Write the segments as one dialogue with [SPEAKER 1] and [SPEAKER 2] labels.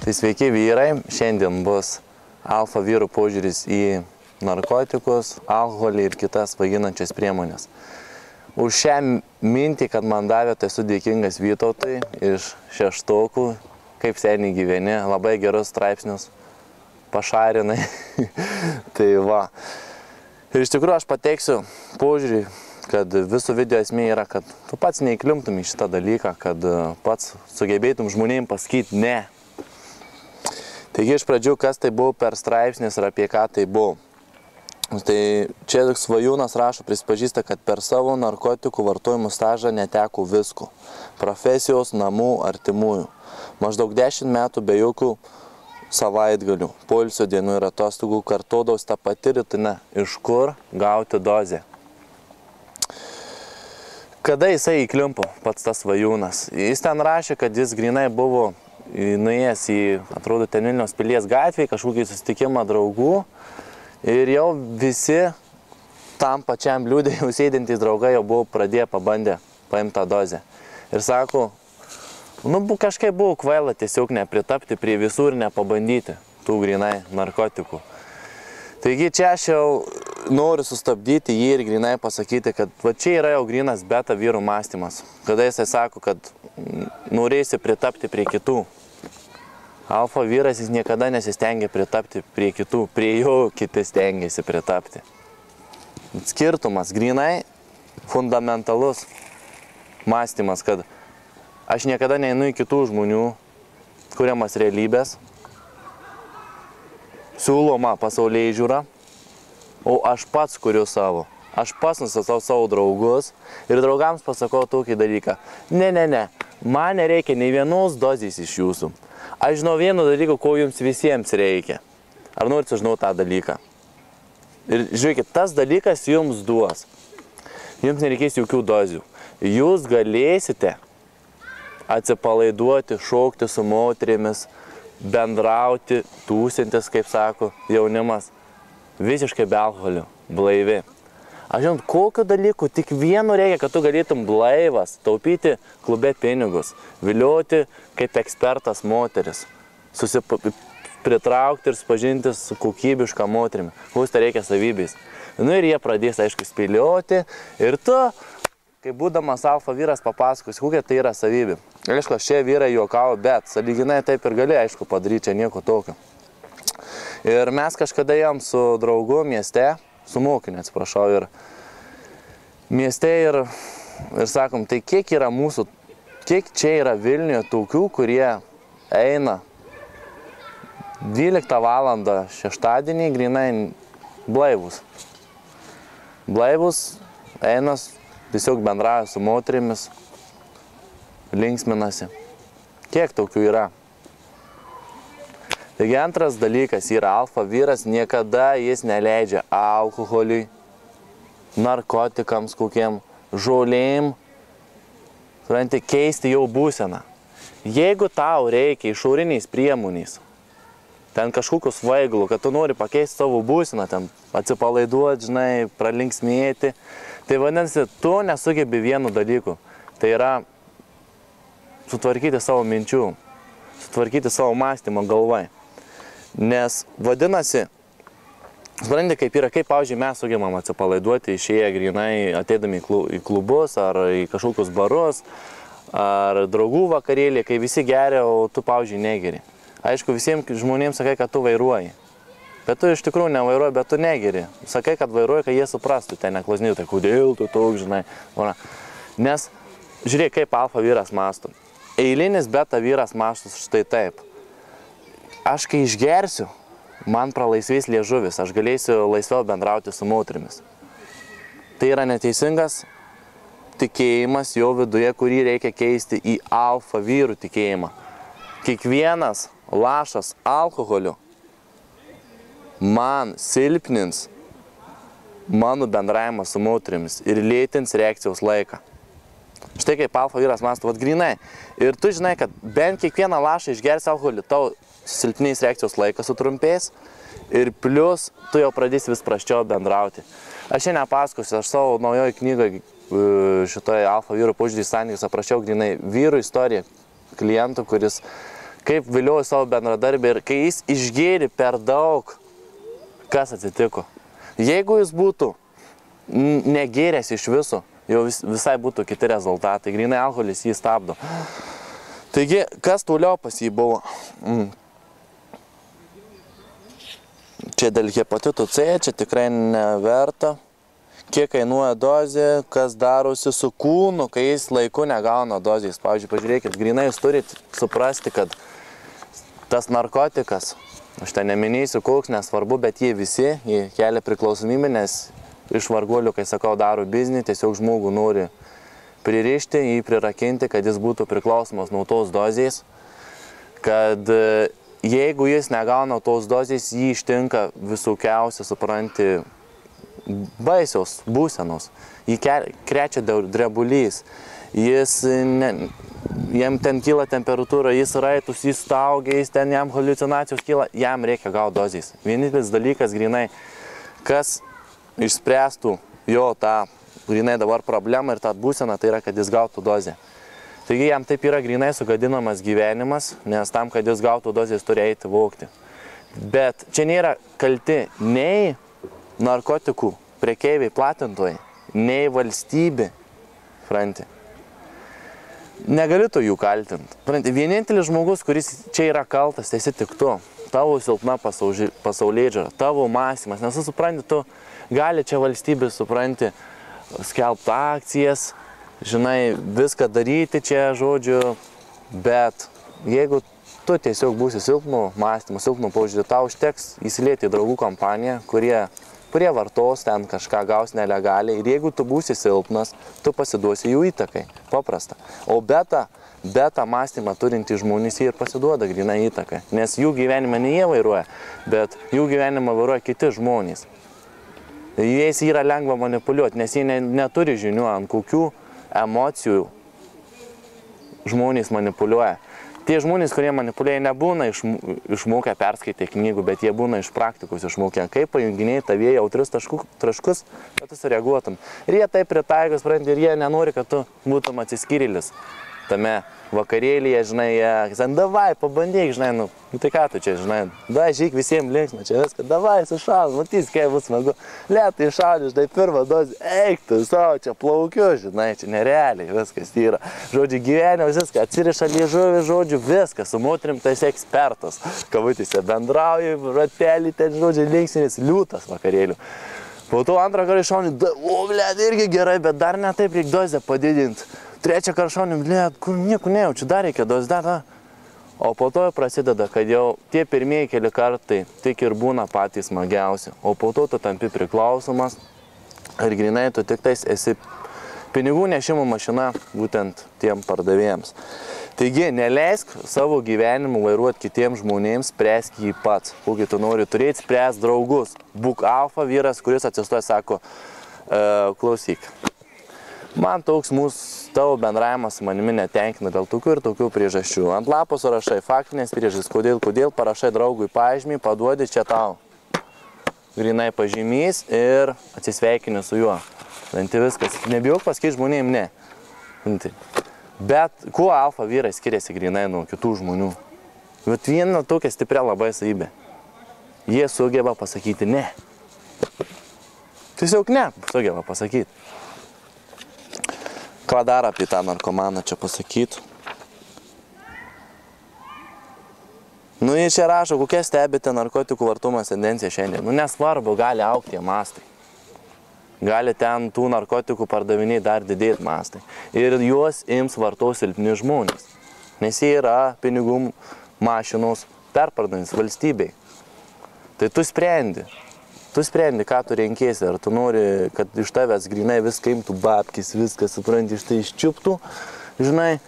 [SPEAKER 1] Tai sveiki vyrai, šiandien bus alfa vyrų požiūris į narkotikus, alkoholį ir kitas svaiginančias priemonės. Už šią mintį, kad man davė, tai esu dėkingas Vytautui iš šeštokų, kaip seniai gyveni, labai gerus straipsnius pašarinai. Tai va. Ir iš tikrųjų aš pateiksiu požiūrį, kad visų video esmė yra, kad tu pats neįklimptum į šitą dalyką, kad pats sugebėtum žmonėm pasakyti ne. Taigi iš pradžių, kas tai buvo per straipsnis ir apie ką tai buvo. Tai čia Svajūnas rašo, prisipažįsta, kad per savo narkotikų vartojimų stažą neteko visko. Profesijos, namų, artimųjų. Maždaug 10 metų be jokių savaitgalių, poilsio dienų ir atostogų kartodaus tą patį rutiną, iš kur gauti dozę. Kada jisai įklimpo, pats tas Svajūnas? Jis ten rašė, kad jis grinai buvo nuėjęs į, atrodo, ten Vilniaus Pilies gatvėje, kažkokį susitikimą draugų ir jau visi tam pačiam liūdė, jau sėdintys draugai jau buvo pradėję pabandę paimti tą dozę. Ir sako, kažkaip buvo kvaila tiesiog nepritapti prie visų ir nepabandyti tų grinai narkotikų. Taigi čia aš jau noriu sustabdyti jį ir grinai pasakyti, kad va čia yra jau grinas beta vyrų mąstymas. Kada jisai sako, kad norėsi pritapti prie kitų. Alfa vyras jis niekada nesistengia pritapti prie kitų, prie jo kiti stengiasi pritapti. Skirtumas, grinai fundamentalus mąstymas, kad aš niekada neinu į kitų žmonių kuriamas realybės, siūloma pasaulyje žiūra, o aš pats kuriu savo. Aš pats nustatau savo draugus ir draugams pasakau tokį dalyką. Ne, man nereikia nei vienos dozės iš jūsų. Aš žinau vieno dalyko, ko jums visiems reikia. Ar norite žinoti tą dalyką? Ir žiūrėkit, tas dalykas jums duos. Jums nereikės jokių dozių. Jūs galėsite atsipalaiduoti, šokti su moterimis, bendrauti, tūsintis, kaip sako jaunimas, visiškai be alkoholio, blaivi. Aš žinot, kokiu dalyku, tik vienu reikia, kad tu galėtum blaivas, taupyti klube pinigus, vilioti kaip ekspertas moteris, pritraukti ir supažinti su kokybišką moterimi, kokius tai reikia savybės. Nu ir jie pradės, aišku, spėlioti ir tu, kai būdamas alfa vyras, papasakos, kokia tai yra savybė. Aišku, šie vyrai juokavo, bet sąlyginai taip ir gali, aišku, padaryti čia nieko tokio. Ir mes kažkada jam su draugu mieste, su mokiniu, atsiprašau, ir mieste ir sakom, tai kiek yra mūsų, kiek čia yra Vilniuje tokių, kurie eina 12 valandą šeštadienį grinai blaivus. Blaivus eina, tiesiog bendrauja su moterimis, linksminasi. Kiek tokių yra? Taigi antras dalykas yra alfa vyras, niekada jis neleidžia alkoholiui, narkotikams kokiem, žolėm, keisti jau būseną. Jeigu tau reikia išoriniais priemonės, ten kažkokių svaigalų, kad tu nori pakeisti savo būseną, ten atsipalaiduoti, žinai, pralinksmėti, tai vadinasi, tu nesugebi vienu dalyku. Tai yra sutvarkyti savo minčių, sutvarkyti savo mąstymą galvai. Nes vadinasi, supranti, kaip yra, kaip, pavyzdžiui, mes sugebam atsipalaiduoti išėję grinai, ateidami į klubus ar į kažkokius barus, ar draugų vakarėlį, kai visi geria, o tu, pavyzdžiui, negeri. Aišku, visiems žmonėms sakai, kad tu vairuoji. Bet tu iš tikrųjų nevairuoji, bet tu negeri. Sakai, kad vairuoji, kad jie suprastų, ten neklausinėtų, tai kodėl tu toks, žinai. Nes, žiūrėk, kaip alfa vyras mąsto. Eilinis beta vyras mąsto štai taip. Aš kai išgersiu, man pralaisvės liežuvis, aš galėsiu laisviau bendrauti su moterimis. Tai yra neteisingas tikėjimas jo viduje, kurį reikia keisti į alfa vyrų tikėjimą. Kiekvienas lašas alkoholiu man silpnins mano bendravimą su moterimis ir lėtins reakcijos laiką. Štai kaip alfa vyras mąsto, vat grinai. Ir tu žinai, kad bent kiekvieną lašą išgersi alkoholį, tau silpnės reakcijos laikas sutrumpės ir plius tu jau pradėsi vis prasčiau bendrauti. Aš šiandien pasakosiu, aš savo naujoje knygoje šitoje alfa vyrų požiūrį santykius aprašiau grinai vyrų istoriją klientų, kuris kaip vilioju savo bendradarbį ir kai jis išgėrė per daug, kas atsitiko. Jeigu jis būtų negėręs iš viso, jau visai būtų kiti rezultatai, grynai alkoholis jį stabdo. Taigi, kas toliau pas jį buvo? Čia dėl hepatito C, čia tikrai neverta. Kiek kainuoja dozė, kas darosi su kūnu, kai jis laiku negauna dozės. Pavyzdžiui, pažiūrėkit, grynai jūs turite suprasti, kad tas narkotikas, aš ten neminėsiu koks, nesvarbu, bet jie visi, jie kelia priklausomybę, nes iš varguolių, kai sakau, daro biznį, tiesiog žmogų nori pririšti, jį prirakinti, kad jis būtų priklausomas nuo tos dozės, kad jeigu jis negauna tos dozės, jį ištinka visokiausia, supranti, baisios būsenos. Jį krečia drebulys, jam ten kyla temperatūra, jis raitus, jis staugia, jam haliucinacijos kyla, jam reikia gauti dozės. Vienintelis dalykas grynai, kas išspręstų jo tą grynai dabar problemą ir tą būseną, tai yra, kad jis gautų dozę. Taigi jam taip yra grynai sugadinamas gyvenimas, nes tam, kad jis gautų dozės, turi eiti vogti. Bet čia nėra kalti nei narkotikų prekeiviai platintojai, nei valstybė, supranti. Negali tu jų kaltinti. Vienintelis žmogus, kuris čia yra kaltas, esi tik tu. Tavo silpna pasaulėdžiara, tavo mąstymas. Nes tu supranti, tu gali čia valstybė, supranti, skelbti akcijas, žinai, viską daryti čia, žodžiu, bet jeigu tu tiesiog būsi silpnų mąstymų, silpnų požiūrį, tau užteks įsilieti į draugų kompaniją, kurie vartos ten kažką gaus nelegaliai ir jeigu tu būsi silpnas, tu pasiduosi jų įtakai. Paprasta. O beta mąstymą turinti žmonės jie ir pasiduoda grynai įtakai. Nes jų gyvenimą ne jie vairuoja, bet jų gyvenimą vairuoja kiti žmonės. Jais yra lengva manipuliuoti, nes jie neturi žinių, ant kokių emocijų žmonės manipuliuoja. Tie žmonės, kurie manipuliuoja, nebūna išmokę perskaitę knygų, bet jie būna iš praktikos išmokę, kaip pajunginėjai tavyje jautrius taškus, kad tu sureaguotum. Ir jie taip pritaiko, supranti, ir jie nenori, kad tu būtum atsiskyrėlis tame vakarėlyje, žinai, jie, davai, pabandyk, žinai, nu tai ką tu čia, žinai, dažyk visiems linksma, čia viską, davai, sušaudai, matys, kaip bus smagu, lėtai šaudai, žinai, pirmą dozę, eik tu, savo, čia plaukiu, žinai, čia nerealiai, viskas yra, žodžiu, gyvenimas, viską, atsiriša liežuvį, žodžiu, viskas, su moterim tai esi ekspertas, kabutėse bendrauji, ratelį, ten, žodžiu, linksminis, liūtas vakarėlių. Po to antrą kartą šauni, o, blėt, irgi gerai, bet dar ne taip reikia dozę padidinti. Trečią kartą šaunim, blėt, kur nieko nejaučiu, dar reikia dozę, dar. O po to prasideda, kad jau tie pirmieji keli kartai tik ir būna patys smagiausi. O po to tu tampi priklausomas ir grinai tu tik tais esi pinigų nešimo mašina būtent tiem pardavėjams. Taigi, neleisk savo gyvenimu vairuoti kitiems žmonėms, spręsk jį pats. Kokį tu nori turėti, spręsk draugus. Būk alfa vyras, kuris atsistoja, sako, klausyk. Man toks tavo bendravimas su manimi netenkina dėl tokių ir tokių priežasčių. Ant lapo surašai faktinės priežastys, kodėl parašai draugui pažymį, paduodi čia tau. Grinai pažymys ir atsisveikini su juo. Tai viskas. Nebijok pasakyti žmonėm ne. Bet kuo alfa vyrai skiriasi grinai nuo kitų žmonių? Bet viena tokia stipria labai savybė. Jie sugeba pasakyti ne. Tiesiog ne sugeba pasakyti. Ką dar apie tą narkomaną čia pasakytų? Nu, jie čia rašo, kokia stebite narkotikų vartojimo tendencija šiandien. Nu, nesvarbu, gali augti tie mastai. Gali ten tų narkotikų pardaviniai dar didėti mastai. Ir juos ims vartos silpni žmonės. Nes jie yra pinigų mašinos perpardavimas valstybei. Tai tu sprendi. Tu sprendi, ką tu renkėsi, ar tu nori, kad iš tavęs grinai viską imtų babkis, viskas, supranti, iš tai iščiuptų, žinai,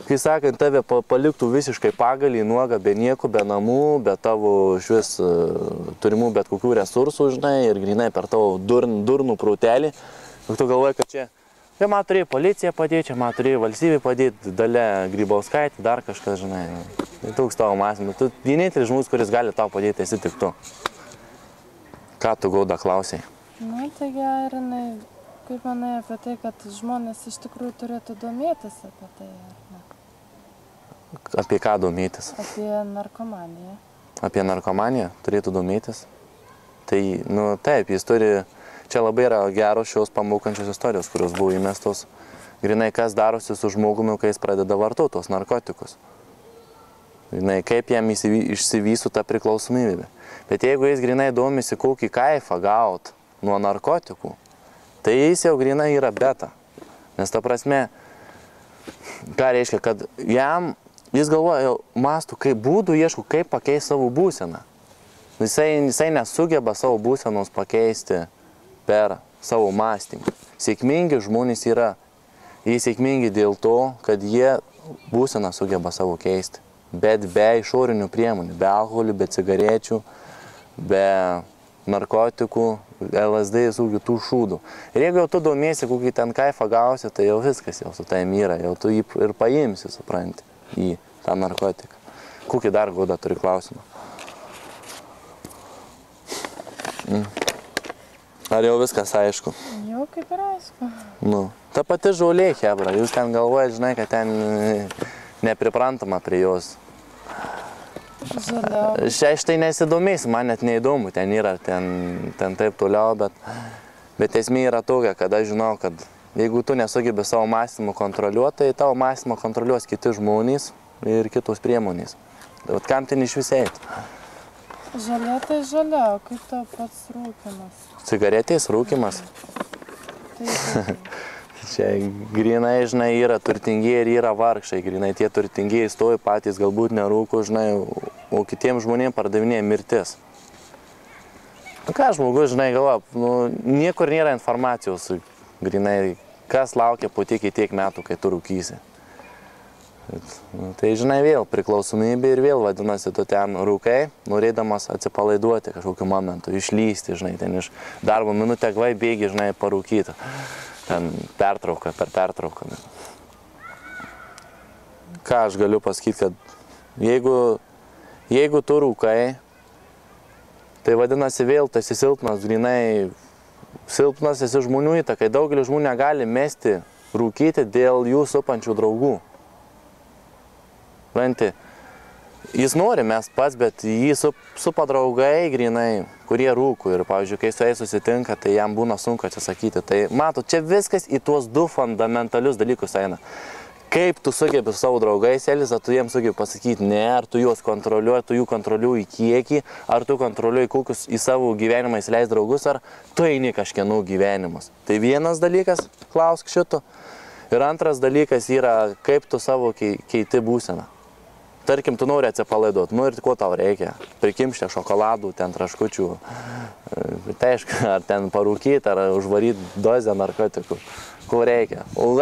[SPEAKER 1] kai sakant, tave paliktų visiškai pagalį, nuogą, be nieko, be namų, be tavo švis turimų bet kokių resursų, žinai, ir grinai per tavo durnų prautelį, tu galvoji, kad čia man turėjo policija padėti, čia man turėjo valstybė padėti, Dalia Grybauskaitė, dar kažkas, žinai, tai toks tavo mąstymas. Tu vienintelis žmogus, kuris gali tau padėti, esi tik tu. Ką tu, Gauda, klausai?
[SPEAKER 2] Na, tai gerai, kaip manai apie tai, kad žmonės iš tikrųjų turėtų domėtis apie tai, ar ne?
[SPEAKER 1] Apie ką domėtis?
[SPEAKER 2] Apie narkomaniją.
[SPEAKER 1] Apie narkomaniją turėtų domėtis. Tai, taip, jis turi, čia labai yra geros šios pamokančios istorijos, kurios buvo įmestos. Grinai, kas darosi su žmogumi, kai jis pradeda vartoti tos narkotikus. Grinai, kaip jam išsivysto ta priklausomybė. Bet jeigu jis grinai domisi, kokį kaifą gaut nuo narkotikų, tai jis jau grinai yra beta. Nes ta prasme, ką reiškia, kad jis galvoja, mastų, kaip būdų ieško, kaip pakeisti savo būseną. Jisai nesugeba savo būsenos pakeisti per savo mąstymą. Sėkmingi žmonės yra, jie sėkmingi dėl to, kad jie būseną sugeba savo keisti. Bet be išorinių priemonių, be alkoholių, be cigarečių, be narkotikų, LSD, visų kitų šūdų. Ir jeigu jau tu domiesi, kokį ten kaifą gausi, tai jau viskas jau su taim yra, jau tu jį ir paimsi, supranti, į tą narkotiką. Kokį dar Goda turi klausimą? Ar jau viskas aišku?
[SPEAKER 2] Jau kaip ir aišku.
[SPEAKER 1] Ta pati žolė, hebra, jūs ten galvojate, žinai, kad ten nepriprantama prie jos.
[SPEAKER 2] Žaliau.
[SPEAKER 1] Štai nesidomėsi, man net neįdomu, ten yra, ten taip toliau, bet esmė yra tokia, kad aš žinau, kad jeigu tu nesugebi savo mąstymą kontroliuoti, tai tavo mąstymą kontroliuos kiti žmonės ir kitos priemonės. Tai kam ten iš visai eiti?
[SPEAKER 2] Žalia tai žalia, o kaip tau pats rūkymas?
[SPEAKER 1] Cigaretės rūkymas.
[SPEAKER 2] Taip.
[SPEAKER 1] Čia grinai, žinai, yra turtingieji ir yra vargšai. Grinai tie turtingieji stovi patys, galbūt nerūko, žinai, o kitiems žmonėms pardavinėja mirtis. Ką žmogus, žinai, galvoja, niekur nėra informacijos, grinai, kas laukia po tiek metų, kai tu rūkysi. Tai, žinai, vėl priklausomybė ir vėl, vadinasi, tu ten rūkai, norėdamas atsipalaiduoti kažkokiu momentu, išlysti, žinai, ten iš darbo minutę gvai bėgi, žinai, parūkyti. Ten pertrauka, per pertrauką. Ką aš galiu pasakyti, kad jeigu tu rūkai, tai vadinasi vėl tu esi silpnas, grinai silpnas esi žmonių įtakai. Daugelis žmonių negali mesti rūkyti dėl jų supančių draugų. Vanti, jis nori mest pats, bet jį supa draugai grinai, kurie rūko ir, pavyzdžiui, kai su jais susitinka, tai jam būna sunku atsisakyti. Tai matot, čia viskas į tuos du fundamentalius dalykus eina. Kaip tu sugebi su savo draugais elgtis, ar tu jiems sugebi pasakyti ne, ar tu juos kontroliuoji, tu jų kontroliuoji kiekį, ar tu kontroliuoji kokius į savo gyvenimą įsileis draugus, ar tu eini kažkienų gyvenimus. Tai vienas dalykas, klausk šito. Ir antras dalykas yra, kaip tu savo keiti būseną. Tarkim, tu nori atsipalaiduoti, ir ko tau reikia? Prikimšti šokoladų, ten traškučių, tai aišku, ar ten parūkyti, ar užvaryti dozę narkotikų, ko reikia. O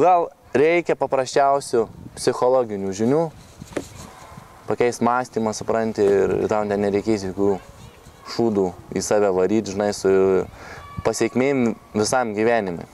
[SPEAKER 1] gal reikia paprasčiausių psichologinių žinių, pakeisti mąstymą, supranti, ir tau nereikės jokių šūdų į save varyti, žinai, su pasiekmėm visam gyvenimui.